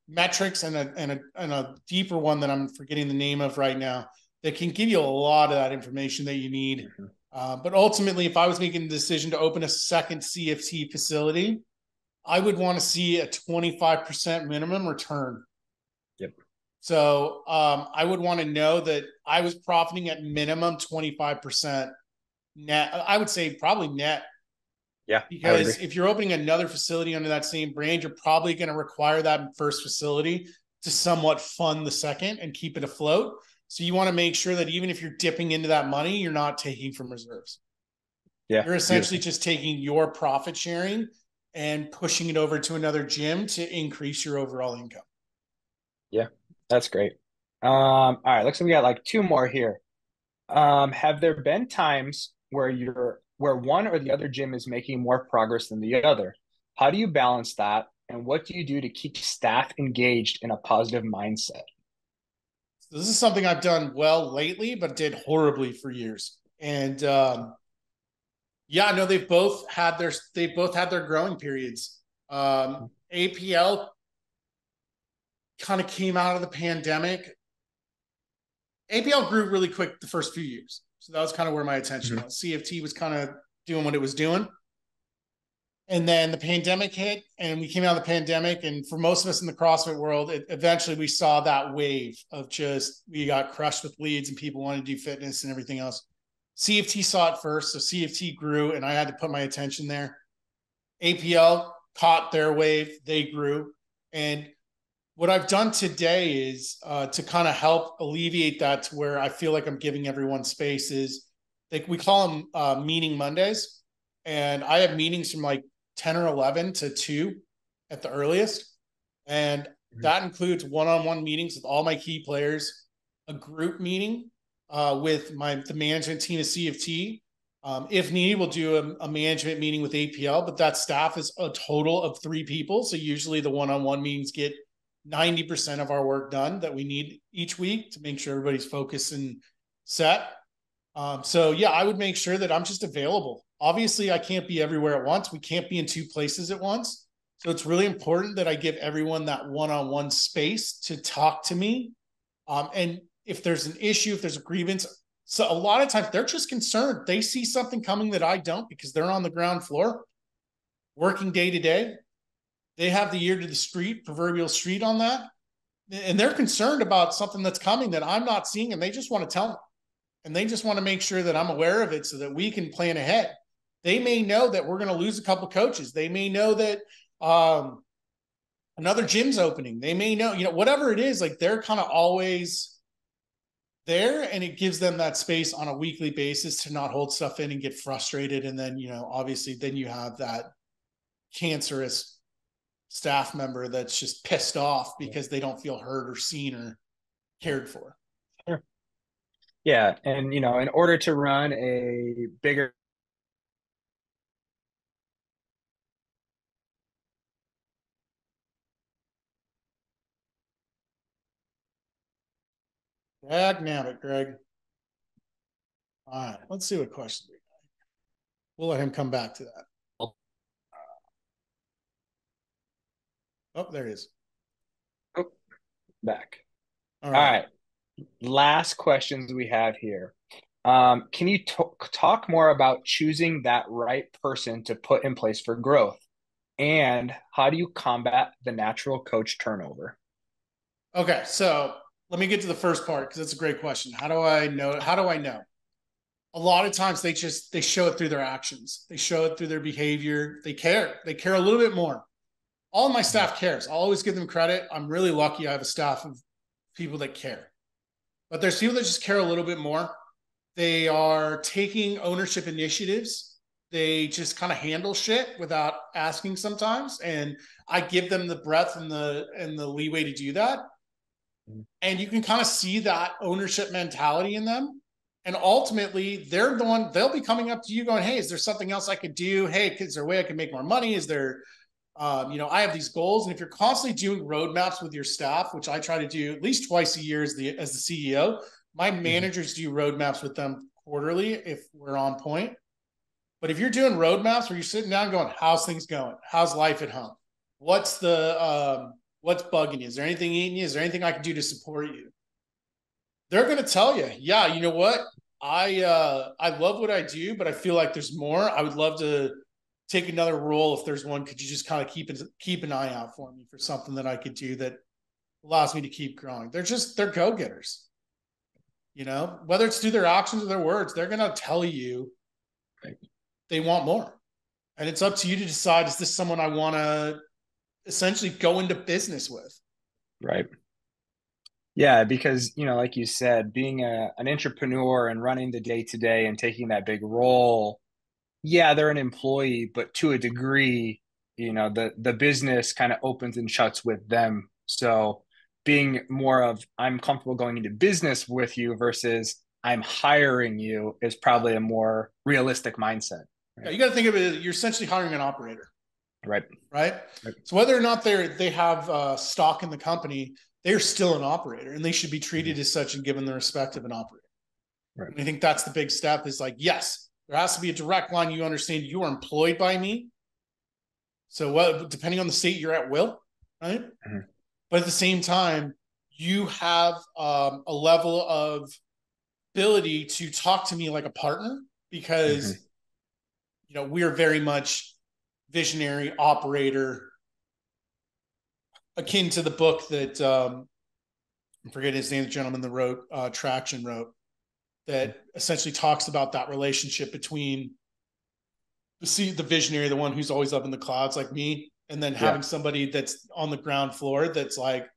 B: metrics and a deeper one that I'm forgetting the name of right now that can give you a lot of that information that you need.
A: Mm-hmm.
B: But ultimately, if I was making the decision to open a second CFT facility, I would want to see a 25% minimum return.
A: Yep.
B: So I would want to know that I was profiting at minimum 25% net. I would say probably net,
A: Yeah, I would agree.
B: because if you're opening another facility under that same brand, you're probably going to require that first facility to somewhat fund the second and keep it afloat. So you want to make sure that even if you're dipping into that money, you're not taking from reserves.
A: Yeah,
B: You're essentially
A: beautiful.
B: just taking your profit sharing and pushing it over to another gym to increase your overall income.
A: Yeah, that's great. All right, looks like we got like two more here. Have there been times where one or the other gym is making more progress than the other? How do you balance that? And what do you do to keep staff engaged in a positive mindset?
B: So this is something I've done well lately, but did horribly for years. And yeah, no, they've both had their growing periods. APL kind of came out of the pandemic. APL grew really quick the first few years, so that was kind of where my attention
A: Mhm.
B: was. CFT was kind of doing what it was doing, and then the pandemic hit, and we came out of the pandemic. And for most of us in the CrossFit world, eventually we saw that wave of just we got crushed with leads, and people wanted to do fitness and everything else. CFT saw it first, so CFT grew, and I had to put my attention there. APL caught their wave, they grew. And what I've done today is to kind of help alleviate that to where I feel like I'm giving everyone space is we call them meeting Mondays. And I have meetings from like 10 or 11 to 2 at the earliest. And
A: Mhm.
B: that includes one-on-one meetings with all my key players, a group meeting with the management team of CFT. If needed, we'll do a management meeting with APL, but that staff is a total of 3 people. So usually the one-on-one meetings get 90% of our work done that we need each week to make sure everybody's focused and set. So yeah, I would make sure that I'm just available. Obviously, I can't be everywhere at once. We can't be in 2 places at once. So it's really important that I give everyone that one-on-one space to talk to me. And if there's an issue, if there's a grievance, so a lot of times they're just concerned. They see something coming that I don't because they're on the ground floor working day to day. They have the ear to the street, proverbial street on that. And they're concerned about something that's coming that I'm not seeing, and they just want to tell me. And they just want to make sure that I'm aware of it so that we can plan ahead. They may know that we're going to lose a couple coaches. They may know that another gym's opening. They may know, whatever it is, like they're kind of always there, and it gives them that space on a weekly basis to not hold stuff in and get frustrated. And then, obviously, then you have that cancerous staff member that's just pissed off because they don't feel heard or seen or cared for.
A: Sure. Yeah, and in order to run a bigger.
C: Dag nabbit, Greg. All right, let's see what question we got. We'll let him come back to that. Oh, there he is.
A: Oh, back.
C: All
A: All
C: right.
A: right, last questions we have here. Can you talk more about choosing that right person to put in place for growth? And how do you combat the natural coach turnover?
C: Okay, so let me get to the first part because it's a great question. How do I know? How do I know? A lot of times they show it through their actions. They show it through their behavior. They care. They care a little bit more. All of my staff cares. I'll always give them credit. I'm really lucky I have a staff of people that care. But there's people that just care a little bit more. They are taking ownership initiatives. They just kind of handle shit without asking sometimes. And I give them the breadth and the leeway to do that. And you can kind of see that ownership mentality in them. And ultimately, they're the one, they'll be coming up to you going, hey, is there something else I could do? Hey, is there a way I can make more money? Is there, I have these goals. And if you're constantly doing roadmaps with your staff, which I try to do at least twice a year as the CEO, my
A: Mhm.
C: managers do roadmaps with them quarterly if we're on point. But if you're doing roadmaps where you're sitting down going, how's things going? How's life at home? What's bugging you? Is there anything eating you? Is there anything I can do to support you? They're going to tell you, yeah, you know what? I love what I do, but I feel like there's more. I would love to take another role if there's one. Could you just kind of keep an eye out for me for something that I could do that allows me to keep growing? They're go getters. Whether it's through their actions or their words, they're going to tell you
A: Right.
C: they want more. And it's up to you to decide, is this someone I want to essentially go into business with?
A: Right. Yeah, because like you said, being an entrepreneur and running the day to day and taking that big role, yeah, they're an employee, but to a degree, the business kind of opens and shuts with them. So being more of I'm comfortable going into business with you versus I'm hiring you is
C: Yeah.
A: probably a more realistic mindset.
C: Yeah,
A: Right.
C: you got to think of it, you're essentially hiring an operator,
A: Right.
C: right?
A: Right.
C: So whether or not they have stock in the company, they're still an operator, and they should be
A: Mhm.
C: treated as such and given the respect of an operator.
A: Right.
C: And I think that's the big step. Is like, yes, there has to be a direct line. You understand you are employed by me, so what? Depending on the state, you're at will, right?
A: Mhm.
C: But at the same time, you have a level of ability to talk to me like a partner
A: Mhm.
C: because we are very much visionary operator, akin to the book that I forget his name, the gentleman that wrote Traction wrote, that essentially talks about that relationship between the visionary, the one who's always up in the clouds like me, and then
A: Yeah.
C: having somebody that's on the ground floor that's like,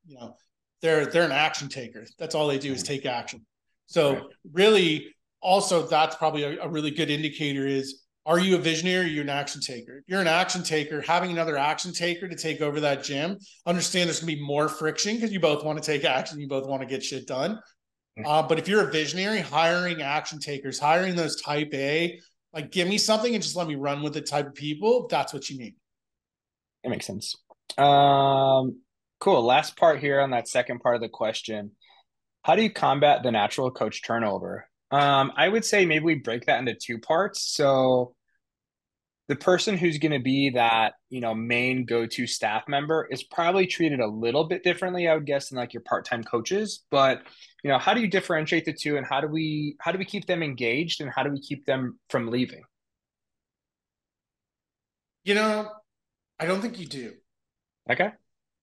C: they're an action taker. That's all they do is
A: Mhm.
C: take action.
A: Right.
C: So really, also that's probably a really good indicator is, are you a visionary or are you an action taker? If you're an action taker, having another action taker to take over that gym, understand there's gonna be more friction because you both want to take action, you both want to get shit done. But if you're a visionary, hiring action takers, hiring those type A, like give me something and just let me run with it type of people, that's what you need.
A: That makes sense. Um, cool. Last part here on that second part of the question. How do you combat the natural coach turnover? I would say maybe we break that into two parts. So the person who's going to be that, main go-to staff member is probably treated a little bit differently, I would guess, than like your part-time coaches. But, how do you differentiate the two and how do we keep them engaged and how do we keep them from leaving?
C: You know, I don't think you do.
A: Okay.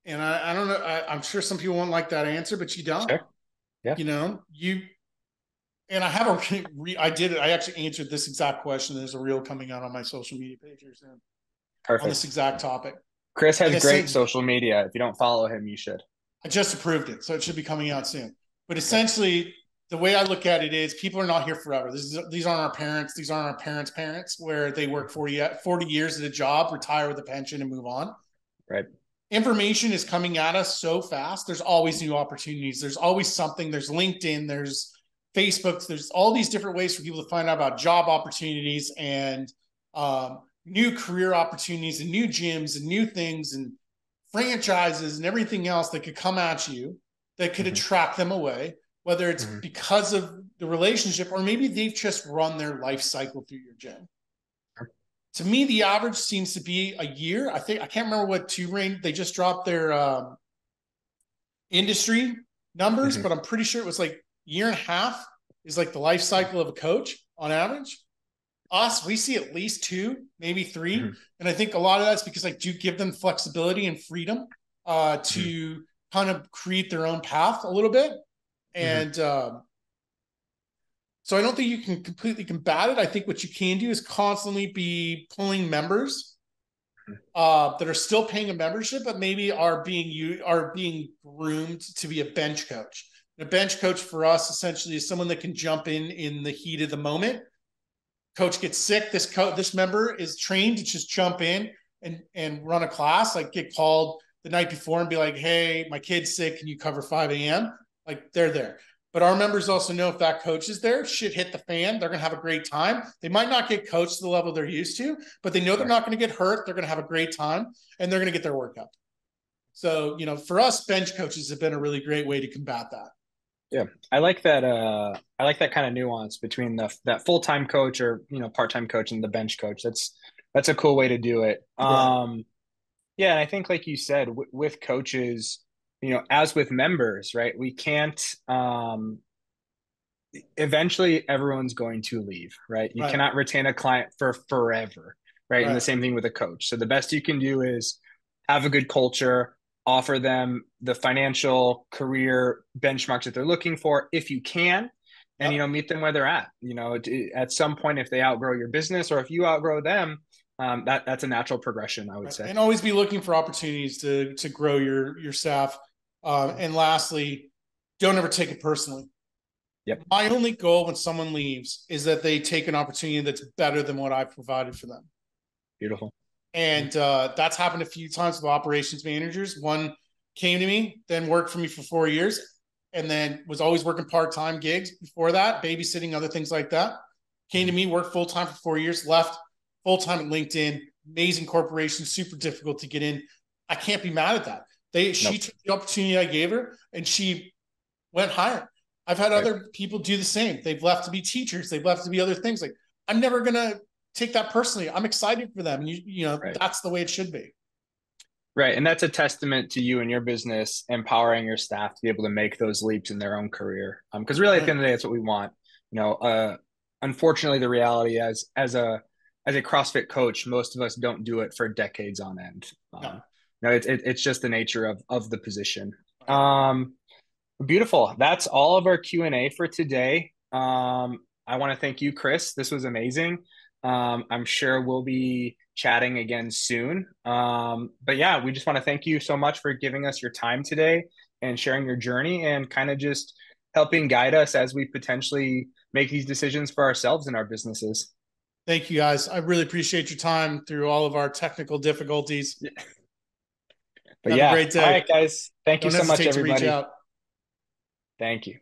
C: And I don't know. I'm sure some people won't like that answer, but you don't.
A: Sure. Yeah.
C: You and I have I did it. I actually answered this exact question. There's a reel coming out on my social media page here soon on this
A: Perfect.
C: exact topic.
A: Chris
C: Like
A: has
C: I
A: great
C: said,
A: social media. If you don't follow him, you should.
C: I just approved it, so it should be coming
A: Okay.
C: out soon. But
A: Okay.
C: essentially, the way I look at it is people are not here forever. These aren't our parents. These aren't our parents' parents where they work 40 years at a job, retire with a pension, and move on.
A: Right.
C: Information is coming at us so fast. There's always new opportunities. There's always something. There's LinkedIn. There's Facebook. There's all these different ways for people to find out about job opportunities and new career opportunities and new gyms and new things and franchises and everything else that could come at you that could attract them away, whether it's because of the relationship or maybe they've just run their life cycle through your gym. To me, the average seems to be a year. I can't remember what they just dropped their industry numbers, but I'm pretty sure it was like year and a half is like the life cycle of a coach on average. Us, we see at least 2, maybe 3. And I think a lot of that's because I do give them flexibility and freedom to kind of create their own path a little bit. And so I don't think you can completely combat it. I think what you can do is constantly be pulling members that are still paying a membership, but maybe are being groomed to be a bench coach. And a bench coach for us essentially is someone that can jump in the heat of the moment. Coach gets sick. This member is trained to just jump in and run a class. Like get called the night before and be like, "Hey, my kid's sick. Can you cover 5 a.m.?" Like they're there. But our members also know if that coach is there, shit hit the fan. They're going to have a great time. They might not get coached to the level they're used to, but they know they're not going to get hurt. They're going to have a great time and they're going to get their workout. So, for us, bench coaches have been a really great way to combat that.
A: Yeah, I like that. I like that kind of nuance between that full-time coach or part-time coach and the bench coach. That's a cool way to do it.
C: Right.
A: Yeah, and I think like you said, with coaches, as with members, right? We can't. Eventually, everyone's going to leave, right? You
C: Right.
A: cannot retain a client for forever, right? And the
C: Right.
A: same thing with a coach. So the best you can do is have a good culture, offer them the financial career benchmarks that they're looking for if you can, and
C: Yep.
A: meet them where they're at. At some point, if they outgrow your business or if you outgrow them, that's a natural progression, I would
C: Right.
A: say.
C: And always be looking for opportunities to grow your staff. And lastly, don't ever take it personally.
A: Yep.
C: My only goal when someone leaves is that they take an opportunity that's better than what I've provided for them.
A: Beautiful.
C: And that's happened a few times with operations managers. One came to me, then worked for me for 4 years, and then was always working part-time gigs before that, babysitting, other things like that. Came to me, worked full-time for 4 years, left full-time at LinkedIn, amazing corporation, super difficult to get in. I can't be mad at that. She
A: Nope.
C: took the opportunity I gave her, and she went higher. I've had
A: Right.
C: other people do the same. They've left to be teachers. They've left to be other things. Like I'm never gonna take that personally. I'm excited for them.
A: Right.
C: That's the way it should be.
A: Right. And that's a testament to you and your business empowering your staff to be able to make those leaps in their own career. Because really at the
C: Right.
A: end of the day, that's what we want. Unfortunately, the reality as a CrossFit coach, most of us don't do it for decades on end.
C: No.
A: It's just the nature of the position. Beautiful. That's all of our Q&A for today. I want to thank you, Chris. This was amazing. I'm sure we'll be chatting again soon. But yeah, we just want to thank you so much for giving us your time today and sharing your journey and kind of just helping guide us as we potentially make these decisions for ourselves and our businesses.
C: Thank you, guys. I really appreciate your time through all of our technical difficulties.
A: But
C: Have a
A: yeah,
C: great
A: all
C: day.
A: right, guys. Thank you
C: Don't
A: so much,
C: hesitate to reach
A: everybody.
C: out.
A: Thank you.